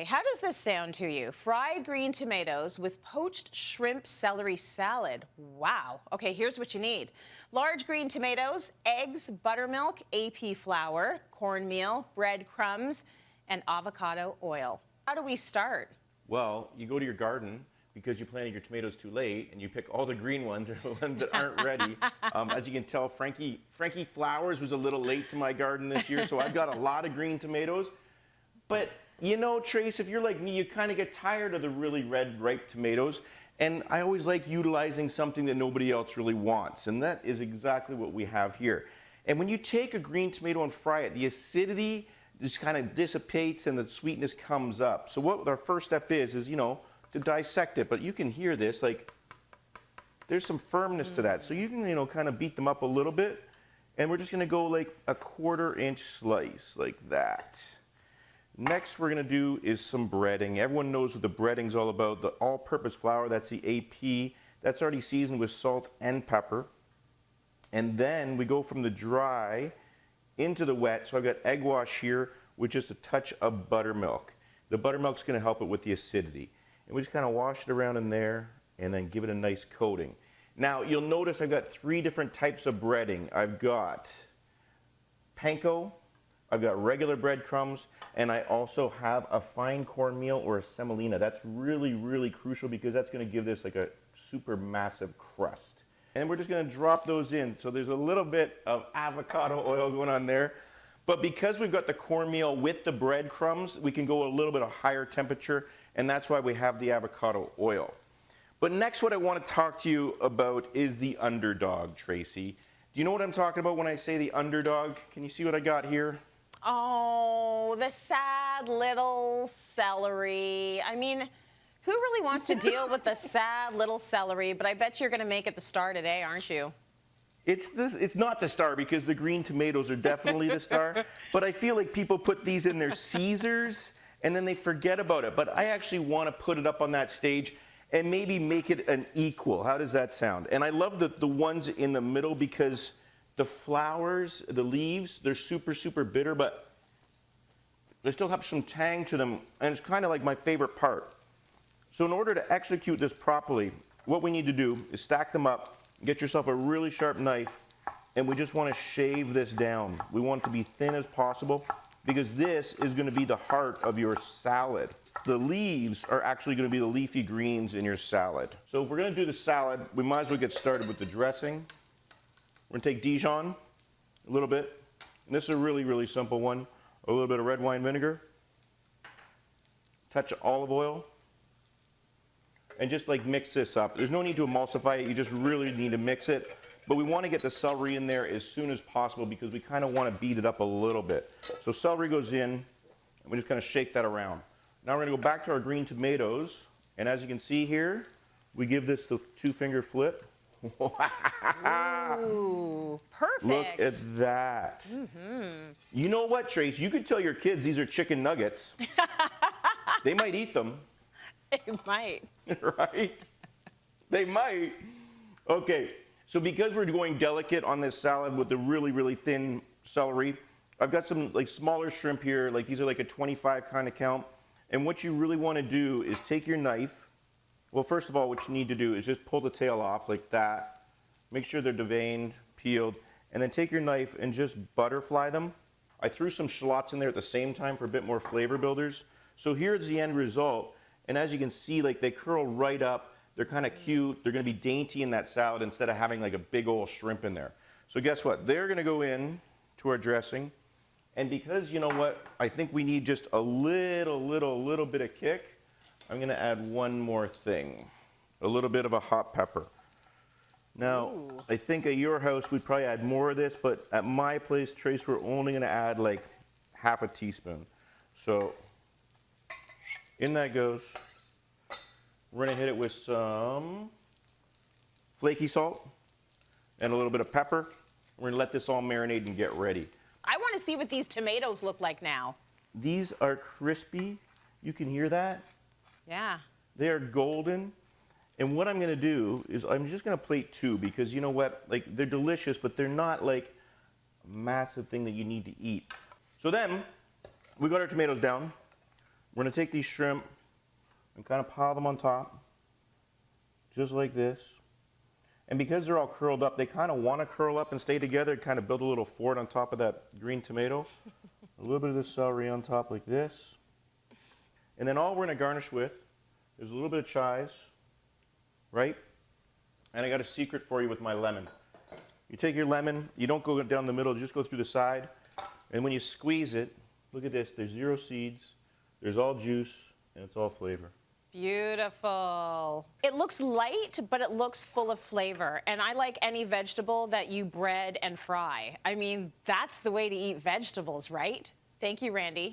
How does this sound to you? Fried green tomatoes with poached shrimp celery salad. Wow. Okay, here's what you need. Large green tomatoes, eggs, buttermilk, AP flour, cornmeal, breadcrumbs, and avocado oil. How do we start? Well, you go to your garden because you planted your tomatoes too late, and you pick all the green ones, or the ones that aren't ready. As you can tell, Frankie Flowers was a little late to my garden this year, so I've got a lot of green tomatoes. But you know, Trace, if you're like me, you kind of get tired of the really red, ripe tomatoes. And I always like utilizing something that nobody else really wants. And that is exactly what we have here. And when you take a green tomato and fry it, the acidity just kind of dissipates and the sweetness comes up. So what our first step is, you know, to dissect it. But you can hear this, like, there's some firmness to that. So you can, you know, kind of beat them up a little bit. And we're just going to go like a 1/4 inch slice, like that. Next we're going to do is some breading. Everyone knows what the breading's all about. The all-purpose flour, that's the AP. That's already seasoned with salt and pepper. And then we go from the dry into the wet. So I've got egg wash here with just a touch of buttermilk. The buttermilk's going to help it with the acidity. And we just kind of wash it around in there and then give it a nice coating. Now you'll notice I've got 3 different types of breading. I've got panko, I've got regular breadcrumbs, and I also have a fine cornmeal or a semolina. That's really, really crucial because that's going to give this like a super massive crust. And we're just going to drop those in. So there's a little bit of avocado oil going on there. But because we've got the cornmeal with the breadcrumbs, we can go a little bit of higher temperature, and that's why we have the avocado oil. But next, what I want to talk to you about is the underdog, Tracy. Do you know what I'm talking about when I say the underdog? Can you see what I got here? Oh, the sad little celery. I mean, who really wants to deal with the sad little celery? But I bet you're going to make it the star today, aren't you? It's not the star because the green tomatoes are definitely the star. But I feel like people put these in their Caesars and then they forget about it. But I actually want to put it up on that stage and maybe make it an equal. How does that sound? And I love the ones in the middle because the flowers, the leaves, they're super, super bitter, but they still have some tang to them, and it's kind of like my favorite part. So in order to execute this properly, what we need to do is stack them up, get yourself a really sharp knife, and we just want to shave this down. We want it to be thin as possible because this is going to be the heart of your salad. The leaves are actually going to be the leafy greens in your salad. So if we're going to do the salad, we might as well get started with the dressing. We're going to take Dijon, a little bit. And this is a really, really simple one. A little bit of red wine vinegar, touch of olive oil, and just like mix this up. There's no need to emulsify it. You just really need to mix it. But we want to get the celery in there as soon as possible because we kind of want to beat it up a little bit. So celery goes in, and we just kind of shake that around. Now we're going to go back to our green tomatoes. And as you can see here, we give this the 2-finger flip. Ooh, perfect. Look at that. You know what, Trace? You could tell your kids these are chicken nuggets. They might eat them. They might. Right? They might. Okay, so because we're going delicate on this salad with the really, really thin celery, I've got some like smaller shrimp here. Like these are like a 25 kind of count. And what you really want to do is take your knife. Well, first of all, what you need to do is just pull the tail off like that. Make sure they're deveined, peeled, and then take your knife and just butterfly them. I threw some shallots in there at the same time for a bit more flavor builders. So here's the end result. And as you can see, like they curl right up. They're kind of cute. They're going to be dainty in that salad instead of having like a big old shrimp in there. So guess what? They're going to go in to our dressing. And because, you know what, I think we need just a little bit of kick, I'm going to add one more thing, a little bit of a hot pepper. Now, ooh. I think at your house we'd probably add more of this, but at my place, Trace, we're only going to add like half a teaspoon. So in that goes. We're going to hit it with some flaky salt and a little bit of pepper. We're going to let this all marinate and get ready. I want to see what these tomatoes look like now. These are crispy. You can hear that? Yeah. They are golden. And what I'm going to do is I'm just going to plate 2 because you know what? Like they're delicious, but they're not like a massive thing that you need to eat. So then we got our tomatoes down. We're gonna take these shrimp and kind of pile them on top, just like this. And because they're all curled up, they kind of want to curl up and stay together, kind of build a little fort on top of that green tomato. A little bit of the celery on top like this. And then all we're going to garnish with is a little bit of chives, right? And I got a secret for you with my lemon. You take your lemon, you don't go down the middle, just go through the side. And when you squeeze it, look at this, there's 0 seeds, there's all juice, and it's all flavor. Beautiful. It looks light, but it looks full of flavor. And I like any vegetable that you bread and fry. I mean, that's the way to eat vegetables, right? Thank you, Randy.